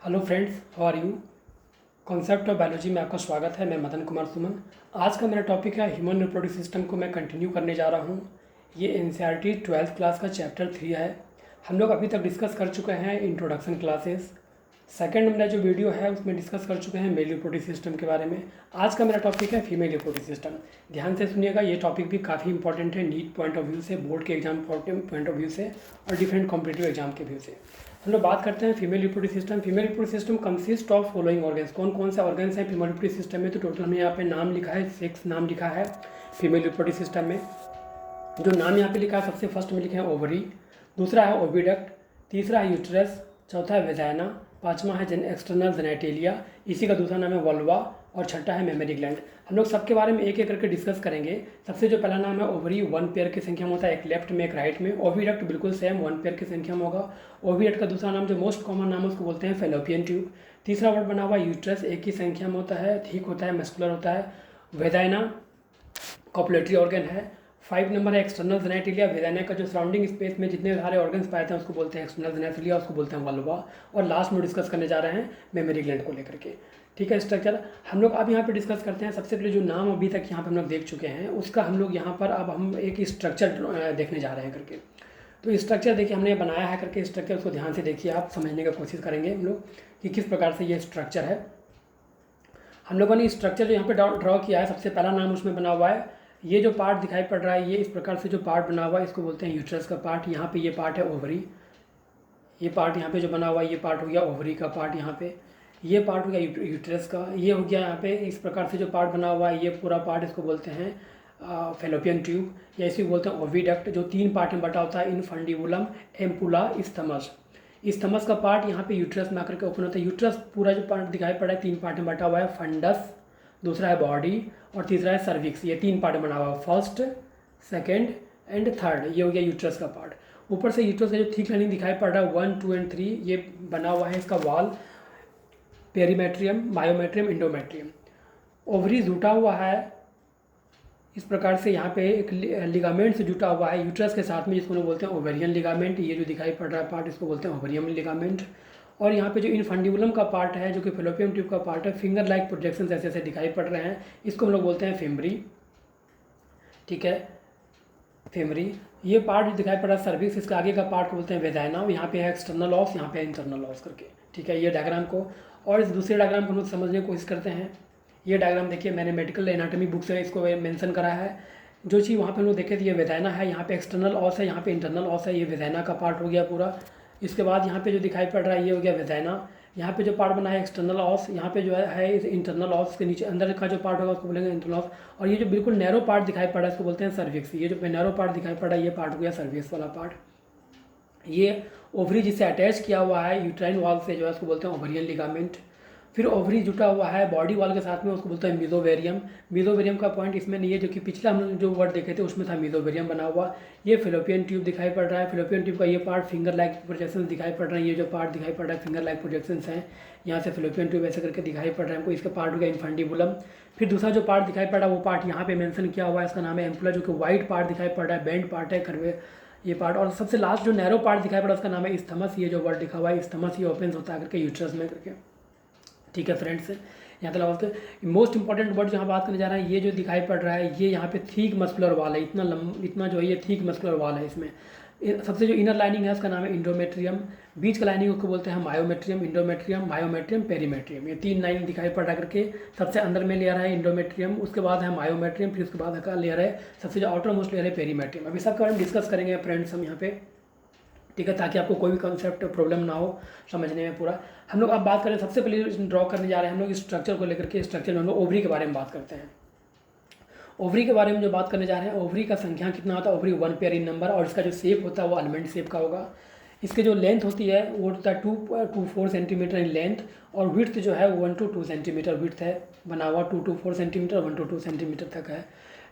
Hello friends, how are you. Concept of biology में आपका स्वागत है। मैं मदन कुमार सुमन। आज का मेरा टॉपिक है ह्यूमन रिप्रोडक्टिव सिस्टम को मैं कंटिन्यू करने जा रहा हूँ। ये एनसीईआरटी 12th क्लास का चैप्टर 3 है। हम लोग अभी तक डिस्कस कर चुके हैं इंट्रोडक्शन क्लासेस। सेकंड मेरा जो वीडियो है उसमें डिस्कस कर चुके हैं मेल रिप्रोडक्टिव सिस्टम के बारे में। आज का मेरा टॉपिक है फीमेल रिप्रोडक्टिव सिस्टम। ध्यान से सुनिएगा, ये टॉपिक भी काफ़ी इंपॉर्टेंट है नीट पॉइंट ऑफ व्यू से, बोर्ड के एग्जाम पॉइंट ऑफ व्यू से और डिफरेंट कॉम्पिटिटिव एग्जाम के व्यू से। हम लोग बात करते हैं female reproductive system. Female reproductive system consist of following organs. कौन कौन से ऑर्गन्स हैं फीमेल रिप्रोडक्टिव सिस्टम में? तो टोटल हमने यहाँ पे नाम लिखा है, 6 नाम लिखा है फीमेल रिप्रोडक्टिव सिस्टम में। जो नाम यहाँ पे लिखा है, सबसे फर्स्ट में लिखे हैं ओवरी, दूसरा है ओविडक्ट, तीसरा है यूट्रस, चौथा है वेजाइना, पांचवा है एक्सटर्नल जेनेटेलिया, इसी का दूसरा नाम है वल्वा और छठा है मेमरी ग्लैंड। हम लोग सबके बारे में एक एक करके डिस्कस करेंगे। सबसे जो पहला नाम है ओवरी, 1 पेयर की संख्या में होता है, एक लेफ्ट में एक राइट में। ओविडक्ट बिल्कुल सेम 1 पेयर की संख्या में होगा। ओविडक्ट का दूसरा नाम जो मोस्ट कॉमन नाम है उसको बोलते हैं फेलोपियन ट्यूब। तीसरा वर्ड बना हुआ यूट्रस, एक ही संख्या में होता है, थिक होता है, मस्कुलर होता है। वेजाइना कॉपुलेटरी ऑर्गन है। 5 नंबर है एक्सटर्नल जेनेटिलिया। वेजाइना का जो सराउंडिंग स्पेस में जितने सारे ऑर्गन्स पाए थे उसको बोलते हैं एक्सटर्नल जेनेटिलिया, उसको बोलते हैं वल्वा। और लास्ट में डिस्कस करने जा रहे हैं मेमरी ग्लैंड को लेकर के। ठीक है, स्ट्रक्चर हम लोग अब यहाँ पे डिस्कस करते हैं। सबसे पहले जो नाम अभी तक यहाँ पे हम लोग देख चुके हैं उसका हम लोग यहाँ पर अब हम एक स्ट्रक्चर देखने जा रहे हैं करके। तो स्ट्रक्चर देखिए हमने बनाया है करके स्ट्रक्चर, उसको ध्यान से देखिए, आप समझने का कोशिश करेंगे हम लोग कि किस प्रकार से ये स्ट्रक्चर है। हम लोगों ने स्ट्रक्चर जो यहाँ पे ड्रॉ किया है, सबसे पहला नाम उसमें बना हुआ है, ये जो पार्ट दिखाई पड़ रहा है, ये इस प्रकार से जो पार्ट बना हुआ है इसको बोलते हैं यूट्रस का पार्ट। यहाँ पे ये पार्ट है ओवरी, ये पार्ट यहाँ पे जो बना हुआ है ये पार्ट हो गया ओवरी का पार्ट। यहाँ पे ये पार्ट हो गया यूट्रस का, ये हो गया यहाँ पे इस प्रकार से जो पार्ट बना हुआ है ये पूरा पार्ट इसको बोलते हैं फेलोपियन ट्यूब, या इसी को बोलते हैं ओविडक्ट, जो 3 पार्ट में बटा होता है, इनफंडिबुलम, एम्पुला, स्थमस। स्थमस का पार्ट यहाँ पे यूट्रस में आकर के ओपन होता है। यूट्रस पूरा जो पार्ट दिखाई पड़ा है 3 पार्ट में बटा हुआ है, फंडस, दूसरा है बॉडी और तीसरा है सर्विक्स। ये 3 पार्ट में बना हुआ है, फर्स्ट, सेकेंड एंड थर्ड। ये हो गया यूट्रस का पार्ट। ऊपर से यूट्रस का जो थिक लाइनिंग दिखाई पड़ रहा है 1, 2 एंड 3, ये बना हुआ है इसका wall, perimetrium, myometrium, endometrium. Ovary जुटा हुआ है इस प्रकार से, यहाँ पे एक लिगामेंट से जुटा हुआ है यूट्रस के साथ में, जिसको लोग बोलते हैं ओवेरियन लिगामेंट। ये जो दिखाई पड़ रहा है पार्ट इसको बोलते हैं ओवेरियन लिगामेंट। और यहाँ पे जो इनफंडिबुलम का पार्ट है जो कि फेलोपियन ट्यूब का पार्ट है, फिंगर लाइक प्रोजेक्शन ऐसे ऐसे दिखाई पड़ रहे हैं, इसको हम लोग बोलते हैं फेमरी। ठीक है, फेमरी। ये पार्ट जो दिखाई पड़ रहा है सर्विक्स, इसका आगे का पार्ट को बोलते हैं वेजाइना। यहाँ पे है एक्सटर्नल ऑस, यहाँ पे है इंटरनल ऑस करके। ठीक है, ये डायग्राम को, और इस दूसरे डायग्राम को हम लोग समझने की कोशिश करते हैं। ये डायग्राम देखिए, मैंने मेडिकल एनाटॉमी बुक से इसको मेंशन करा है। जो चीज़ वहाँ पे हम लोग देखे थे, ये वेजाइना है, यहाँ पे एक्सटर्नल ऑस है, यहाँ पे इंटरनल ऑस है, ये वेजाइना का पार्ट हो गया पूरा। इसके बाद यहाँ पे जो दिखाई पड़ रहा है ये हो गया वेजाइना। यहाँ पे जो पार्ट बना है एक्सटर्नल ऑस, यहाँ पे जो है इस इंटरनल ऑस के नीचे अंदर का जो पार्ट होगा उसको बोलेंगे इंटरनल ऑस। और ये जो बिल्कुल नैरो पार्ट दिखाई पड़ रहा है इसको बोलते हैं सर्विक्स। ये जो नैरो पार्ट दिखाई पड़ रहा है ये पार्ट हो गया सर्विक्स वाला पार्ट। ये ओवरी जिससे अटैच किया हुआ है यूट्राइन वॉल से जो है उसको बोलते हैं ओवरियन लिगामेंट। फिर ओवरी जुटा हुआ है बॉडी वॉल के साथ में, उसको बोलते हैं मीजोवेरियम। मीजोवेरियम का पॉइंट इसमें नहीं है, जो कि पिछला हम जो वर्ड देखे थे उसमें था मीजोवेरियम बना हुआ। ये फेलोपियन ट्यूब दिखाई पड़ रहा है, फेलोपियन ट्यूब का ये पार्ट फिंगर लाइक प्रोजेक्शन दिखाई पड़ रहे हैं। ये जो पार्ट दिखाई पड़ रहा है फिंगर लाइक प्रोजेक्शन हैं, यहाँ से फेलोपियन ट्यूब ऐसे करके दिखाई पड़ रहा है हमको। इसका पार्ट हो गया इनफंडिबुलम। फिर दूसरा जो पार्ट दिखाई पड़ रहा है वो पार्ट यहाँ पे मेंशन किया हुआ है, इसका नाम है एम्पुला, जो कि वाइट पार्ट दिखाई पड़ रहा है, बेंड पार्ट है, करवे ये पार्ट। और सबसे लास्ट जो नैरो पार्ट दिखाई पड़ रहा है उसका नाम है स्थमस। ये जो वर्ड लिखा हुआ है स्थमस, ये ओपन होता है करके यूट्रस में करके। ठीक है फ्रेंड्स, यहाँ तक मोस्ट इंपॉर्टेंट वर्ड जो यहाँ बात करने जा रहा है, ये जो दिखाई पड़ रहा है ये यहाँ पे थिक मस्कुलर वाल है, इतना जो है ये थिक मस्कुलर वाल है इसमें। सबसे जो इनर लाइनिंग है उसका नाम है इंडोमेट्रियम, बीच का लाइनिंग को बोलते हैं मायोमेट्रियम, इंडोमेट्रियम, मायोमेट्रियम, पेरीमेट्रियम। ये 3 लाइन दिखाई पड़ रहा करके। सबसे अंदर में लेयर है इंडोमेट्रियम, उसके बाद है मायोमेट्रियम, फिर उसके बाद का लेयर है सबसे जो आउटर मोस्ट लेयर है पेरीमेट्रियम। अभी सबके बारे में डिस्कस करेंगे फ्रेंड्स हम यहाँ पे। ठीक है, ताकि आपको कोई भी कॉन्सेप्ट प्रॉब्लम ना हो समझने में पूरा। हम लोग अब बात करें, सबसे पहले ड्रॉ करने जा रहे हैं हम लोग स्ट्रक्चर को लेकर के। स्ट्रक्चर में हम लोग ओवरी के बारे में बात करते हैं। ओवरी के बारे में जो बात करने जा रहे हैं, ओवरी का संख्या कितना होता है, ओवरी 1 पेयर इन नंबर, और इसका जो शेप होता है वो आलमंड शेप का होगा। इसके जो लेंथ होती है वो होता है 2 to 4 सेंटीमीटर इन लेंथ, और विड्थ जो है 1 to 2 सेंटीमीटर विड्थ है बना हुआ, 2 to 4 सेंटीमीटर, 1 to 2 सेंटीमीटर तक है।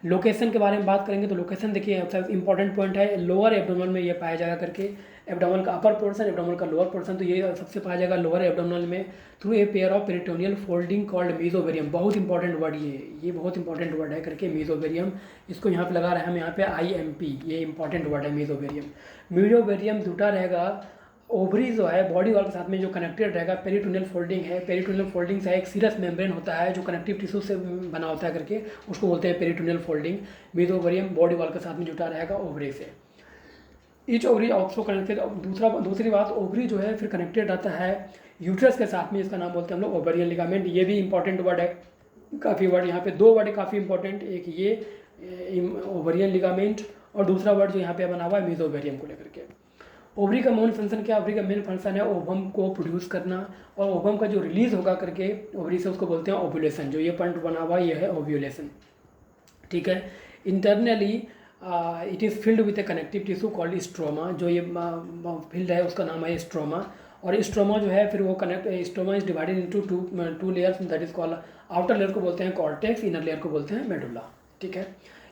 लोकेशन के बारे में बात करेंगे तो लोकेशन देखिए इंपॉर्टेंट पॉइंट है, लोअर एब्डोमेन में ये पाया जाएगा करके। एब्डोमेन का अपर पोर्शन, एब्डोमेन का लोअर पोर्शन, तो ये सबसे पाया जाएगा लोअर एब्डोमेन में, through a pair of peritoneal folding called मीजोवेरियम। बहुत इंपॉर्टेंट वर्ड ये बहुत इंपॉर्टेंट वर्ड है करके मीजोवेरियम। इसको यहाँ पे लगा रहे हैं हम यहाँ पे IMP, ये इंपॉर्टेंट वर्ड है मीजोवेरियम। मीजोवेरियम जुटा रहेगा ओवरी जो है बॉडी वॉल के साथ में जो कनेक्टेड रहेगा, पेरिटोनियल फोल्डिंग है, पेरिटोनियल फोल्डिंग से एक सीरस मेम्ब्रेन होता है जो कनेक्टिव टिश्यू से बना होता है करके, उसको बोलते हैं पेरिटोनियल फोल्डिंग। मेसोवेरियम बॉडी वॉल के साथ में जुटा रहेगा ओवरी से। Each ovary also connected. दूसरी बात, ओवरी जो है फिर कनेक्टेड रहता है यूट्रस के साथ में, इसका नाम बोलते हैं हम लोग ओवेरियन लिगामेंट। ये भी इंपॉर्टेंट वर्ड है, काफ़ी वर्ड यहाँ पे 2 वर्ड है काफ़ी इंपॉर्टेंट, एक ये ओवेरियन लिगामेंट और दूसरा वर्ड जो यहाँ पे बना हुआ है मेसोवेरियम को लेकर के। ओवरी का मेन फंक्शन क्या है? ओवरी का मेन फंक्शन है ओवम को प्रोड्यूस करना, और ओवम का जो रिलीज होगा करके ओवरी से उसको बोलते हैं ओव्यूलेशन। जो ये पॉइंट बना हुआ ये है ओव्यूलेशन, ठीक है। Internally it is filled with A connective tissue called stroma. जो ये फील्ड है उसका नाम है स्ट्रोमा। और स्ट्रोमा जो है फिर वो stroma is divided into two layers, that is called, outer layer को बोलते हैं कॉर्टेक्स, इनर लेयर को बोलते हैं मेडुला, ठीक है।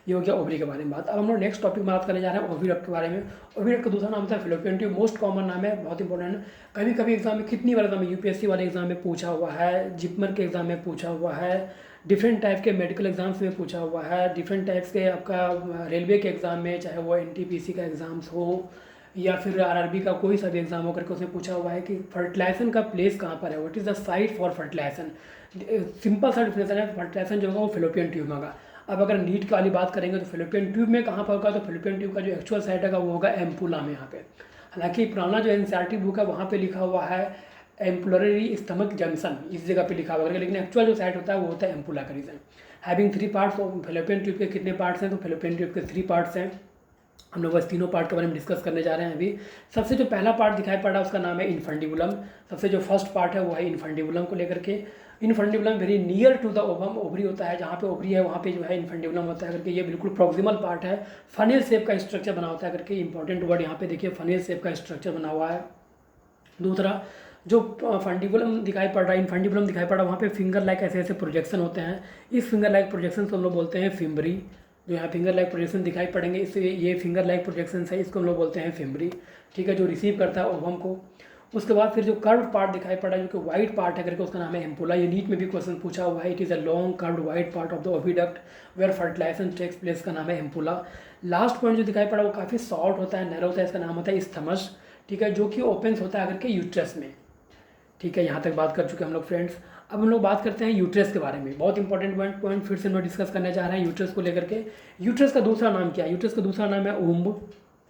ये हो गया ओवरी के बारे में बात। अब हम लोग नेक्स्ट टॉपिक में बात करने जा रहे हैं ओविडक्ट के बारे में। ओविडक्ट का दूसरा नाम था फिलोपियन ट्यूब, मोस्ट कॉमन नाम है, बहुत इंपॉर्टेंट है। कभी कभी एग्जाम में, कितनी बार एग्जाम में, यूपीएससी वाले एग्जाम में पूछा हुआ है, जिपमर के एग्जाम में पूछा हुआ है, डिफरेंट टाइप के मेडिकल एग्जाम्स में पूछा हुआ है, डिफरेंट टाइप्स के आपका रेलवे के एग्ज़ाम में, चाहे वो एनटीपीसी का एग्ज़ाम्स हो या फिर आरआरबी का कोई सा भी एग्जाम हो करके उसमें पूछा हुआ है कि फर्टिलाइजेशन का प्लेस कहाँ पर है, what is the site for fertilization. Simple सा डिफिनेशन है, फर्टिलाइजेशन जो होगा वो फिलोपियन ट्यूब में होगा। अब अगर नीट वाली बात करेंगे तो फिलोपियन ट्यूब में कहाँ पर होगा, तो फिलोपियन ट्यूब का जो एक्चुअल साइट है वो होगा एम्पुला में यहाँ पे। हालांकि पुराना जो एनसीईआरटी बुक है वहाँ पे लिखा हुआ है एम्पुलरी स्टमक जंक्शन, इस जगह पे लिखा हुआ है, लेकिन एक्चुअल जो साइट होता है वो होता है एम्पुला का region. Having 3 parts. Fallopian tube के कितने पार्ट्स हैं, तो फिलोपियन ट्यूब के 3 पार्ट्स हैं। हम लोग बस तीनों पार्ट के बारे में डिस्कस करने जा रहे हैं अभी। सबसे जो पहला पार्ट दिखाई पड़ रहा है उसका नाम है इनफंडिबुलम। सबसे जो फर्स्ट पार्ट है वो है इनफंडिबुलम को लेकर के। Infundibulum very near to the ovum, ovary होता है, जहाँ पे ओवरी है वहाँ पे जो है इनफंडिबुलम होता है करके। ये बिल्कुल प्रॉक्सिमल पार्ट है, फनेल शेप का स्ट्रक्चर बना होता है करके। इंपॉर्टेंट वर्ड यहाँ पे देखिए, फनेल शेप का स्ट्रक्चर बना हुआ है। दूसरा जो फंडिबुलम दिखाई पड़ रहा है, इनफंडिबुलम दिखाई पड़ रहा है, वहाँ पे फिंगर लाइक ऐसे ऐसे प्रोजेक्शन होते हैं। इस फिंगर लाइक प्रोजेक्शन को हम लोग बोलते हैं फिम्बरी। जो यहाँ फिंगर लाइक प्रोजेक्शन दिखाई पड़ेंगे, इससे ये फिंगर लाइक प्रोजेक्शन है, इसको हम लोग बोलते हैं फिम्बरी, ठीक है, जो रिसीव करता है ओवम को। उसके बाद फिर जो कर्व पार्ट दिखाई पड़ा है जो कि वाइट पार्ट है करके, उसका नाम है एम्पुला। ये नीट में भी क्वेश्चन पूछा हुआ है। It is a long curved white part of the oviduct where fertilization takes place, का नाम है एम्पुला। लास्ट पॉइंट जो दिखाई पड़ा वो काफ़ी शॉर्ट होता है, नैरो होता है, इसका नाम होता है स्थमस, ठीक है, जो कि ओपन होता है करके यूट्रस में, ठीक है। यहाँ तक बात कर चुके हैं हम लोग फ्रेंड्स। अब हम लोग बात करते हैं यूट्रस के बारे में। बहुत इंपॉर्टेंट पॉइंट फिर से हम लोग डिस्कस करने जा रहे हैं यूट्रस को लेकर के। यूट्रस का दूसरा नाम क्या है? यूट्रस का दूसरा नाम है ओम्ब।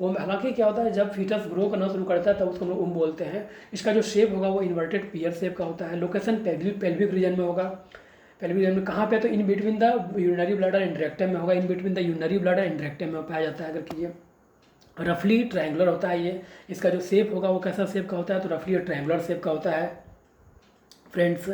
ओम्ब, हालांकि क्या होता है, जब फीटस ग्रो करना शुरू करता है तब उसको हम लोग ओम्ब बोलते हैं। इसका जो शेप होगा वो इन्वर्टेड पियर शेप का होता है। लोकेशन पेल्विक रीजन में होगा। पेल्विक रीजन में कहाँ पे? तो in between the urinary bladder and rectum में होगा। In between the urinary bladder and rectum में पाया जाता है करके। ये रफली ट्रायंगुलर होता है। ये इसका जो शेप होगा वो कैसा शेप का होता है? तो रफली ट्रायंगुलर शेप का होता है फ्रेंड्स,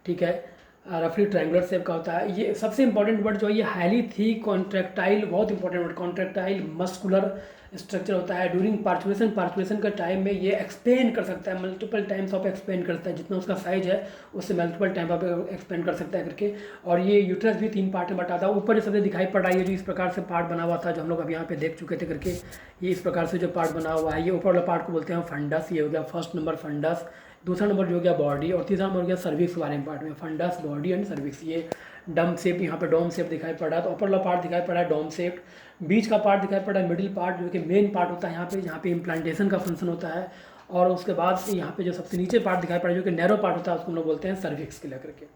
ठीक है, रफली ट्रायंगुलर शेप का होता है। ये सबसे इंपॉर्टेंट वर्ड जो है ये हाईली थी कॉन्ट्रैक्टाइल, बहुत important word, contractile muscular structure होता है। ड्यूरिंग पार्चुरेशन का टाइम में ये एक्सपेंड कर सकता है, मल्टीपल टाइम्स ऑफ एक्सपेंड करता है, जितना उसका साइज है उससे मल्टीपल टाइम ऑफ एक्सपेंड कर सकता है करके। और ये यूट्रस भी 3 पार्ट में बटा था। ऊपर जो सबसे दिखाई पड़ रहा है ये जो इस प्रकार से पार्ट बना हुआ था जो हम लोग अभी यहाँ पे देख चुके थे करके, ये इस प्रकार से जो पार्ट बना हुआ है, ये ऊपर वाला पार्ट को बोलते हैं फंडस। ये हो गया फर्स्ट नंबर फंडस। दूसरा नंबर जो हो गया बॉडी, और तीसरा नंबर हो गया सर्विक्स के बारे में पार्ट में, फंडस, बॉडी एंड सर्विक्स। ये डम शेप, यहाँ पे डोम शेप दिखाई पड़ रहा है। तो ऊपर वाला पार्ट दिखाई पड़ रहा है डोम शेप। बीच का पार्ट दिखाई पड़ रहा है मिडिल पार्ट, जो कि मेन पार्ट होता है यहाँ पे, जहाँ पे इम्प्लांटेशन का फंक्शन होता है। और उसके बाद यहाँ पे जो सबसे नीचे पार्ट दिखाई पड़ रहा है जो कि नैरो पार्ट होता है, उसको हम लोग बोलते हैं सर्विक्स के लेकर के,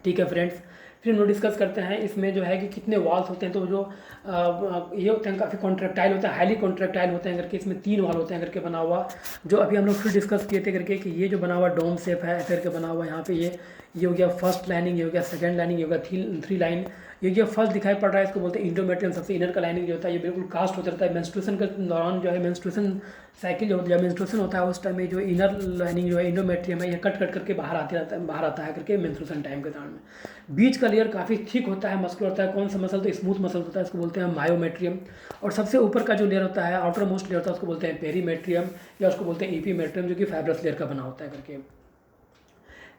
ठीक है फ्रेंड्स। फिर हम लोग डिस्कस करते हैं इसमें जो है कि कितने वॉल्स होते हैं। तो जो ये होते हैं काफ़ी कॉन्ट्रैक्टाइल होता है, हाईली कॉन्ट्रैक्टाइल होते हैं करके। इसमें 3 वॉल होते हैं करके बना हुआ, जो अभी हम लोग फिर डिस्कस किए थे करके, कि ये जो बना हुआ डोम शेप है ऐसे करके बना हुआ यहाँ पे, ये हो गया फर्स्ट लाइनिंग, ये हो गया सेकंड लाइनिंग, ये हो गया 3 लाइन। ये जो फर्स्ट दिखाई पड़ रहा है इसको बोलते हैं इंडोमेट्रियम। सबसे इनर का लाइनिंग जो होता है ये बिल्कुल कास्ट होता रहता है। मेंस्ट्रुएशन के दौरान जो है, मेंस्ट्रुएशन साइकिल जो जब मेंस्ट्रुएशन होता है उस टाइम में जो इनर लाइनिंग जो है इंडोमेट्रियम है, ये कट करके बाहर आता है करके मेंस्ट्रुएशन टाइम के दौरान में। बीच का लेयर काफ़ी थिक होता है, मस्कुलर होता है। कौन सा मसल? तो स्मूथ मसल होता है, इसको बोलते हैं मायोमेट्रियम। और सबसे ऊपर का जो लेयर होता है, आउटर मोस्ट लेयर होता है, उसको बोलते हैं पेरीमेट्रियम, या उसको बोलते हैं एपीमेट्रियम, जो कि फाइब्रस लेयर का बना होता है करके।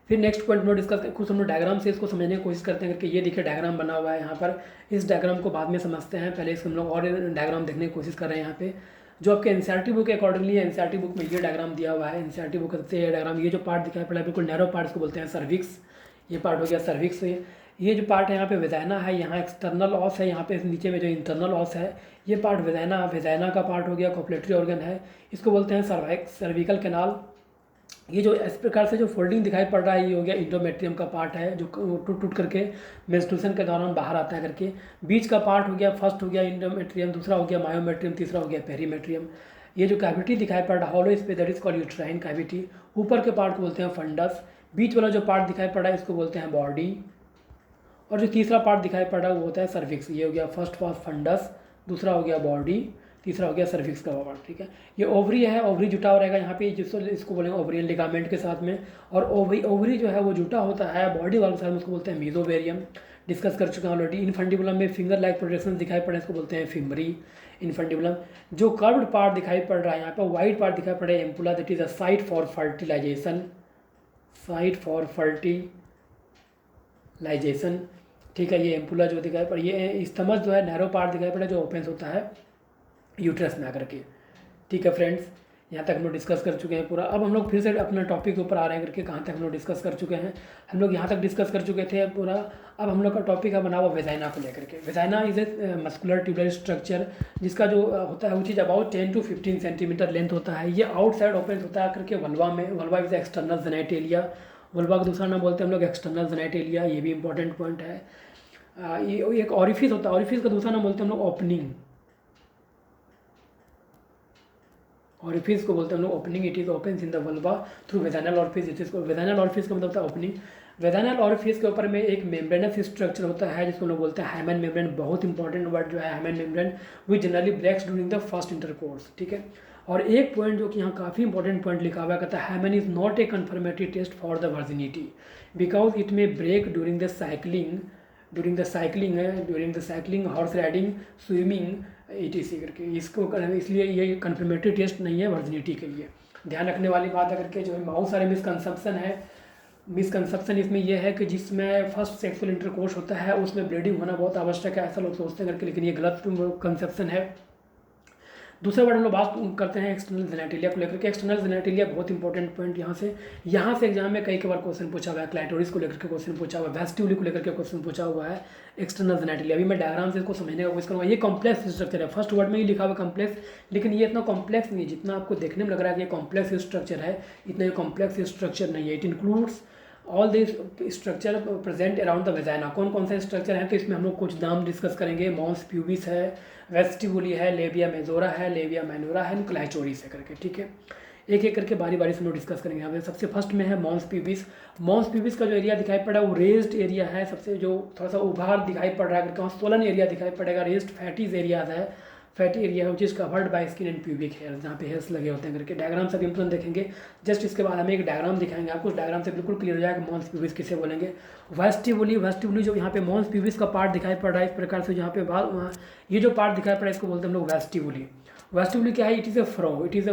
फिर नेक्स्ट पॉइंट में डिस्कस कुछ हम लोग डायग्राम से इसको समझने की कोशिश करते हैं करके। ये देखिए डायग्राम बना हुआ है यहाँ पर। इस डायग्राम को बाद में समझते हैं, पहले इसको हम लोग और डायग्राम देखने की कोशिश कर रहे हैं यहाँ पे। जो आपके एनसीईआरटी बुक के अकॉर्डिंगली है, एनसीईआरटी बुक में ये डायग्राम दिया हुआ है। एनसीईआरटी बुक से ये डायग्राम, ये जो पार्ट दिखाई पड़ा है बिल्कुल नैरो पार्ट, को बोलते हैं सर्विक्स। ये पार्ट हो गया सर्विक्स। ये जो पार्ट है यहाँ पे वेजाइना है, यहाँ एक्सटर्नल ऑस है, यहाँ पे नीचे में जो इंटरनल ऑस है ये पार्ट वेजाइना का पार्ट हो गया, कॉपलेटरी ऑर्गन है, इसको बोलते हैं सर्विकल कैनाल। ये जो इस प्रकार से जो फोल्डिंग दिखाई पड़ रहा है ये हो गया इंडोमेट्रियम का पार्ट है, जो टूट टूट करके मेंस्ट्रुएशन के दौरान बाहर आता है करके। बीच का पार्ट हो गया, फर्स्ट हो गया इंडोमेट्रियम, दूसरा हो गया मायोमेट्रियम, तीसरा हो गया पेरीमेट्रियम। ये जो कैविटी दिखाई पड़ रहा है hollow space, that is called uterine cavity. ऊपर के पार्ट को बोलते हैं फंडस। बीच वाला जो पार्ट दिखाई पड़ रहा है इसको बोलते हैं बॉडी। और जो तीसरा पार्ट दिखाई पड़ रहा है वो होता है सर्विक्स। ये हो गया फर्स्ट पार्ट फंडस, दूसरा हो गया बॉडी, तीसरा हो गया सर्विक्स का पार्ट, ठीक है। ये ओवरी है, ओवरी जुटा हुआ रहेगा यहाँ पे, जिसको इसको बोलेंगे ओवरियन लिगामेंट के साथ में। और ओवरी जो है वो जुटा होता है बॉडी वाले साइड में, उसको बोलते हैं मीजोवेरियम। डिस्कस कर चुके हैं ऑलरेडी। इनफंडिबुलम में फिंगर लाइक प्रोजेक्शन दिखाई पड़े, इसको बोलते हैं फिमरी इनफंडिबुलम। जो कर्व्ड पार्ट दिखाई पड़ रहा है यहाँ पे, वाइट पार्ट दिखाई पड़ रहा है ampulla, that is a site for fertilization, site for fertilization, ठीक है। ये एम्पुला जो दिखाई पड़, ये स्तमस जो है नैरो पार्ट दिखाई पड़ा जो ओपन होता है यूट्रस में आकर के, ठीक है फ्रेंड्स। यहाँ तक हम लोग डिस्कस कर चुके हैं पूरा। अब हम लोग फिर से अपने टॉपिक के ऊपर आ रहे हैं करके, कहाँ तक हम लोग डिस्कस कर चुके हैं। हम लोग यहाँ तक डिस्कस कर चुके थे पूरा। अब हम लोग का टॉपिक है बना हुआ वेजाइना को लेकर के। Vagina is a muscular tubular structure, जिसका जो होता है वो चीज़ अबाउट 10 to 15 सेंटीमीटर लेंथ होता है। ये आउटसाइड ओपन होता है करके वल्वा में। Vulva is external genitalia. Vulva का दूसरा नाम बोलते हैं हम लोग एक्सटर्नल जेनाइटेलिया, ये भी इंपॉर्टेंट पॉइंट है। ये एक ऑरिफिस होता है, ऑरिफिस का दूसरा नाम बोलते हैं हम लोग ओपनिंग। ऑरिफिस को बोलते हैं हम लोग opening. It is open in the vulva through vaginal orifice. It is vaginal orifice का मतलब होता है ओपनिंग। वेजाइनल ऑरिफिस के ऊपर में एक मेम्ब्रेनस स्ट्रक्चर होता है जिसको लोग बोलते हैं हाइमन मेम्ब्रेन। बहुत इंपॉर्टेंट वर्ड जो है hymen membrane, which generally breaks during the first intercourse, ठीक है। और एक पॉइंट जो कि यहाँ काफ़ी इंपॉर्टेंट पॉइंट लिखा हुआ कहता है hymen is not a confirmatory test for the virginity because it may break during the cycling horse riding, swimming, etc करके। इसको इसलिए ये कन्फर्मेटरी टेस्ट नहीं है वर्जिनिटी के लिए। ध्यान रखने वाली बात है करके, जो बहुत सारे मिसकंसेप्शन इसमें यह है कि जिसमें फर्स्ट सेक्सुअल इंटरकोर्स होता है उसमें ब्लीडिंग होना बहुत आवश्यक है, ऐसा लोग सोचते हैं करके, लेकिन ये गलत कंसेप्शन है। दूसरा वर्ड हम लोग बात करते हैं एक्सटर्नल जेनाइटेलिया को लेकर के। एक्सटर्नल जेनाइटेलिया बहुत इंपॉर्टेंट पॉइंट यहाँ से एग्जाम में कई बार क्वेश्चन पूछा हुआ है। क्लाइटोरिस को लेकर के क्वेश्चन पूछा हुआ है, वेस्टिब्यूली को लेकर के क्वेश्चन पूछा हुआ है। एक्सटर्नल जेनाइटेलिया अभी मैं डायग्राम से इसको समझने का कोशिश करूँगा। ये कॉम्प्लेक्स स्ट्रक्चर है, फर्स्ट वर्ड में ही लिखा हुआ कॉम्प्लेक्स, लेकिन ये इतना कॉम्प्लेक्स नहीं, जितना आपको देखने में लग रहा है कि ये कॉम्प्लेक्स स्ट्रक्चर है, इतना ये कॉम्प्लेक्स स्ट्रक्चर नहीं है। It includes all this structure present around the vagina. कौन कौन से स्ट्रक्चर हैं तो इसमें हम लोग कुछ नाम डिस्कस करेंगे। मॉन्स प्यूबिस है, वेस्टिबुली है, लेबिया मेजोरा है, लेबिया माइनोरा है, क्लाइटोरिस है करके, ठीक है। एक एक करके बारी बारी से हम लोग डिस्कस करेंगे। यहाँ पे सबसे फर्स्ट में है मॉन्स प्यूबिस। मॉन्स प्यूबिस का जो एरिया दिखाई पड़ा है वो रेज्ड एरिया है, सबसे जो थोड़ा सा उभार दिखाई पड़ रहा है करके, वहाँ सोलन एरिया दिखाई पड़ेगा। रेज्ड फैटीज एरियाज है, fatty area which is covered by skin and pubic hair, जहाँ पे हेयर्स लगे होते हैं करके। डायग्राम से तुरंत देखेंगे। जस्ट इसके बाद हमें एक डायग्राम दिखाएंगे आपको, उस डायग्राम से बिल्कुल क्लियर हो जाएगा मॉन्स प्यूबिस किसे बोलेंगे। वेस्टिबुली जो यहाँ पे मॉन्स प्यूबिस का पार्ट दिखाई पड़ रहा है इस प्रकार से, जहाँ पे ये जो पार्ट दिखाई पड़ रहा है इसको बोलते हैं हम लोग वेस्टिबुली। वेस्टिबुली क्या है? It is a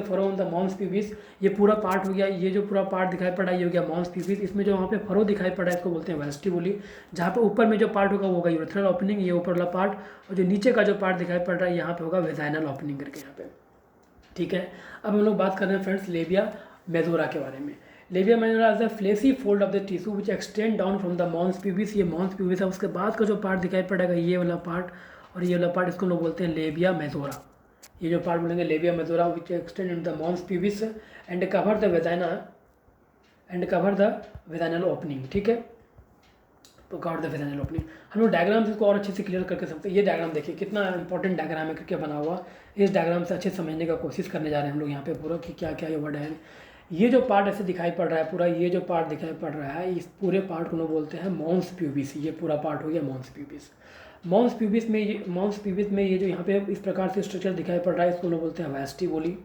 furrow on the mons pubis. ये पूरा पार्ट हो गया, ये जो पूरा पार्ट दिखाई पड़ रहा है ये हो गया मॉन्स प्यूबिस। इसमें जो वहाँ पे फरो दिखाई पड़ रहा है इसको बोलते हैं वेस्टिबुली। जहाँ पे ऊपर में जो पार्ट होगा वो होगा यूरेथ्रल ओपनिंग, ये ऊपर वाला पार्ट, और जो नीचे का जो पार्ट दिखाई पड़ रहा है यहाँ पे होगा वेजाइनल ओपनिंग करके यहाँ पे, ठीक है। अब हम लोग बात कर रहे हैं फ्रेंड्स लेबिया मेजोरा के बारे में। Labia majora is the fleshy fold of the tissue which extend down from the mons pubis. ये मॉन्स प्यूबिस है, उसके बाद का जो पार्ट दिखाई पड़ेगा ये वाला पार्ट और ये वाला पार्ट, इसको लोग बोलते हैं लेबिया मेजोरा। ये जो पार्ट बोलेंगे labia majora which extend in the mons pubis and cover the vaginal opening, ठीक है। तो कवर द वेजाइनल ओपनिंग। हम लोग डायग्राम इसको और अच्छे से क्लियर करके सकते हैं। ये डायग्राम देखिए कितना इंपॉर्टेंट डायग्राम है करके बना हुआ। इस डायग्राम से अच्छे समझने का कोशिश करने जा रहे हैं हम लोग यहाँ पे पूरा कि क्या क्या ये वर्ड है। ये जो पार्ट ऐसे दिखाई पड़ रहा है पूरा, ये जो पार्ट दिखाई पड़ रहा है इस पूरे पार्ट को लोग बोलते हैं मॉन्स प्यूबिस। ये पूरा पार्ट हो गया मॉन्स प्यूबिस। मॉन्स प्यूबिस में ये जो यहाँ पे इस प्रकार से स्ट्रक्चर दिखाई पड़ रहा है इसको लोग बोलते हैं वेस्टिबुली।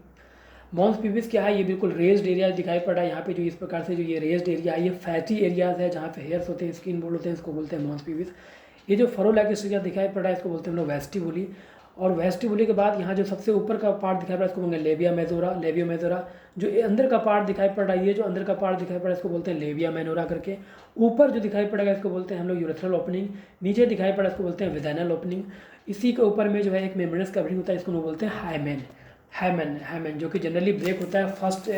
मॉन्स प्यूबिस क्या है? ये बिल्कुल रेज्ड एरिया दिखाई पड़ रहा है यहाँ पे, जो इस प्रकार से जो ये रेज्ड एरिया है ये फैटी एरियाज है जहाँ पे हेयर्स होते हैं, स्किन बोल्ड होते हैं, इसको बोलते हैं मॉन्स प्यूबिस। ये जो फरो लाइक स्ट्रक्चर दिखाई पड़ रहा है इसको बोलते हैं हम लोग वेस्टिबुली। और वेस्टिबुली के बाद यहाँ जो सबसे ऊपर का पार्ट दिखाई पड़ रहा है इसको बोलेंगे लेबिया मेजोरा। जो अंदर का पार्ट दिखाई पड़ रहा है, ये जो अंदर का पार्ट दिखाई पड़ रहा है इसको बोलते हैं लेबिया माइनोरा करके। ऊपर जो दिखाई पड़ेगा इसको बोलते हैं हम लोग यूरेथ्रल ओपनिंग। नीचे दिखाई पड़ा इसको बोलते हैं वेजाइनल ओपनिंग। इसी के ऊपर में जो है एक मेम्ब्रेनस कवरिंग होता है, इसको बोलते हैं हाइमेन, जो कि जनरली ब्रेक होता है फर्स्ट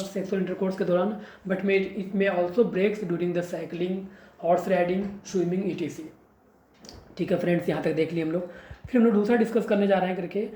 सेक्सुअल इंटरकोर्स के दौरान, but it may also breaks during the cycling horse riding, swimming, etc. ठीक है फ्रेंड्स, यहाँ तक देख लिए हम लोग। फिर हम लोग दूसरा डिस्कस करने जा रहे हैं करके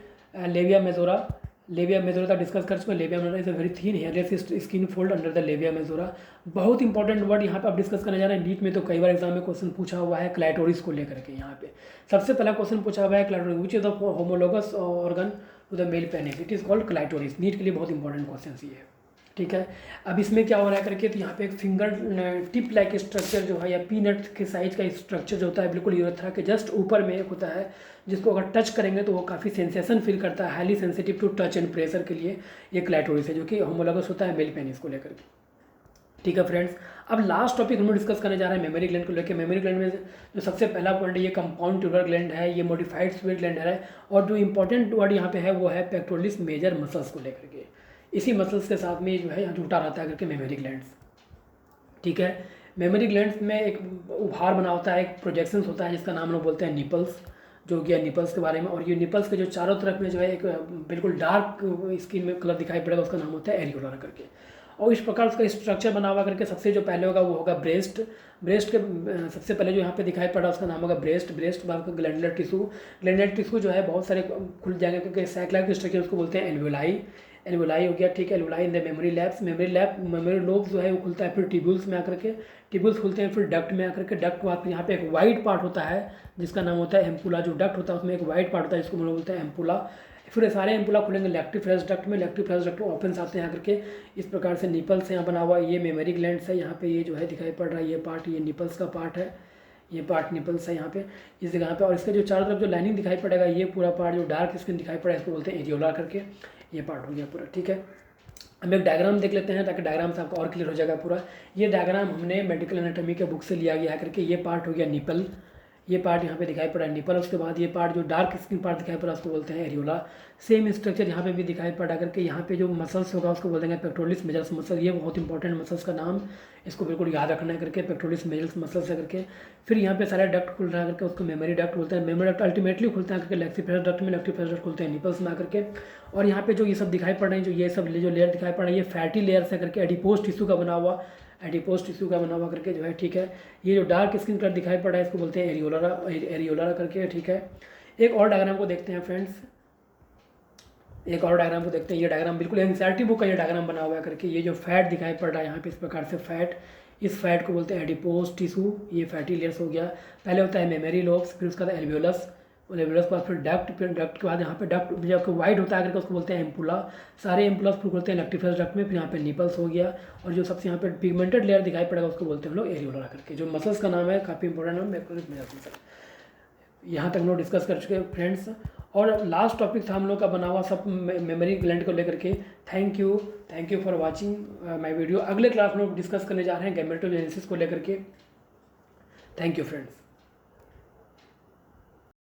लेविया मेजोरा। लेविया मेजोरा तक डिस्कस कर चुके हैं। Labia majora is a very thin hairless skin fold under the labia majora. बहुत इंपॉर्टेंट वर्ड यहाँ पे आप डिस्कस करने जा रहे हैं। नीट में तो कई बार एग्जाम में क्वेश्चन पूछा हुआ है क्लाइटोरिस को लेकर के। यहाँ पे सबसे पहला क्वेश्चन पूछा हुआ है clitoris which is the homologous organ to the male penis, it is called clitoris. NEET के लिए बहुत इंपॉर्टेंट क्वेश्चन ये है। ठीक है, अब इसमें क्या हो रहा है करके, तो यहाँ पे एक फिंगर टिप लाइक स्ट्रक्चर जो है या पीनट के साइज का स्ट्रक्चर जो होता है बिल्कुल यूरेथ्रा के जस्ट ऊपर में एक होता है, जिसको अगर टच करेंगे तो वो काफ़ी सेंसेशन फील करता है, highly sensitive to touch and pressure के लिए ये क्लाइटोरिस है, जो कि होमोलोगस होता है मेल पेनिस को लेकर के। ठीक है फ्रेंड्स, अब लास्ट टॉपिक हम लोग डिस्कस करने जा रहे हैं मेमोरी ग्लैंड को लेकर। मेमोरी ग्लैंड में जो सबसे पहला पॉइंट है ये कंपाउंड ट्यूबुलर ग्लैंड है, ये मॉडिफाइड स्वीट ग्लैंड है, और जो इंपॉर्टेंट वर्ड यहाँ पे है वो है पेक्टोरलिस मेजर मसल्स को लेकर के। इसी मसल्स के साथ में जो है यहाँ जुटा रहता है करके मेमोरी ग्लैंड्स। ठीक है, मेमोरी ग्लैंड्स में एक उभार बना होता है, एक प्रोजेक्शंस होता है जिसका नाम लोग बोलते हैं निपल्स, जो कि निपल्स के बारे में। और ये निपल्स के जो चारों तरफ में जो है एक बिल्कुल डार्क स्किन में कलर दिखाई पड़ेगा, उसका नाम होता है एरियोला करके। और इस प्रकार उसका स्ट्रक्चर बना हुआ करके सबसे जो पहले होगा वो होगा ब्रेस्ट। ब्रेस्ट के सबसे पहले जो यहाँ पे दिखाई पड़ा उसका नाम होगा ब्रेस्ट। ब्रेस्ट के बाद ग्लैंडुलर टिश्यू। ग्लैंडुलर टिश्यू जो है बहुत सारे खुल जाएंगे क्योंकि सैकलाइक स्ट्रक्चर उसको बोलते हैं एल्वुलाई। एल्वुलाई हो गया, ठीक है, alveoli in the memory labs. Memory lobe जो है वो खुलता है फिर टिब्यूल्स में आकर के, टिब्यूल्स खुलते हैं फिर डक्ट में आकर के। डक्ट के बाद यहाँ पे एक वाइट पार्ट होता है जिसका नाम होता है एम्पुला। जो डक्ट होता है उसमें एक वाइट पार्ट होता है जिसको हम लोग बोलते हैं एम्पुला। फिर सारे एम्पुला खुलेंगे लेक्टिफ्रेस डक्ट में। लेक्टिफ्रेस डक्ट ओपन आते हैं आकर के। इस प्रकार से निपल्स यहाँ बना हुआ, ये मेमोरी ग्लैंड्स है। यहाँ पे ये जो है दिखाई पड़ रहा है ये पार्ट, ये निपल्स का पार्ट है, ये पार्ट निपल्स है यहाँ पे इस जगह पे। और इसके जो चारों तरफ जो लाइनिंग दिखाई पड़ेगा ये पूरा पार्ट जो डार्क स्किन दिखाई पड़ा है इसको बोलते हैं एरियोला करके। ये पार्ट हो गया पूरा। ठीक है, हम एक डायग्राम देख लेते हैं ताकि डायग्राम से आपको और क्लियर हो जाएगा पूरा। ये डायग्राम हमने मेडिकल एनाटॉमी के बुक से लिया गया है करके। ये पार्ट हो गया निपल, ये पार्ट यहाँ पे दिखाई पड़ा है निपल। उसके बाद ये पार्ट जो डार्क स्किन पार्ट दिखाई पड़ा उसको बोलते हैं एरियोला। सेम स्ट्रक्चर यहाँ पे भी दिखाई पड़ा करके। यहाँ पे जो मसल्स होगा उसको बोल देंगे पेक्टोरलिस मेजर्स मसल। ये बहुत इंपॉर्टेंट मसल्स का नाम, इसको बिल्कुल याद रखना है करके, पेक्टोरलिस मेजर्स मसल्स है करके। फिर यहाँ पे सारे डक्ट खुल रहा है करके, उसको मेमोरी डक्ट बोलते हैं। मेमोरी डक्ट अल्टीमेटली खुलता है करके लेक्टिफ्रेस डक्ट में, लेक्टिफ्रेस डक्ट खुलते हैं निपल्स में आकर के। और यहाँ पे जो ये सब दिखाई पड़ रहे हैं, जो ये सब जो लेयर दिखाई पड़ रहा है ये फैटी लेयर से करके एडिपोज टिश्यू का बना हुआ, एडिपोज टिश्यू का बना हुआ करके जो है। ठीक है, ये जो डार्क स्किन कलर दिखाई पड़ रहा है इसको बोलते हैं एरियोला करके। ठीक है, एक और डायग्राम को देखते हैं फ्रेंड्स, एक और डायग्राम को देखते हैं। ये डायग्राम बिल्कुल एनसीईआरटी बुक का ये डायग्राम बना हुआ है करके। ये जो फैट दिखाई पड़ रहा है यहाँ पे इस प्रकार से फैट, इस फैट को बोलते हैं एडिपोज टिश्यू। ये फैटी लेयर्स हो गया। पहले होता है मेमोरी लोब्स, फिर उसका एल्वियोलस, एल्वियोलस के बाद फिर डक्ट, फिर डक्ट के बाद यहाँ पे डक्ट जब वाइड होता है करके उसको बोलते हैं एम्पुला। सारे एम्पुलस फिर बोलते हैं लेक्टिफ्रेस डक्ट में। फिर यहाँ पे निपल्स हो गया। और जो सबसे यहाँ पे पिगमेंटेड लेयर दिखाई पड़ेगा उसको बोलते हैं हम लोग एरियोला करके। जो मसल्स का नाम है काफ़ी इंपॉर्टेंट नाम है। यहाँ तक हम लोग डिस्कस कर चुके हैं फ्रेंड्स। और लास्ट टॉपिक था हम लोग का बना हुआ सब मेमोरी ग्लैंड को लेकर के। Thank you for watching my video. अगले क्लास में लोग डिस्कस करने जा रहे हैं गैमेटोजेनेसिस को लेकर के। Thank you friends.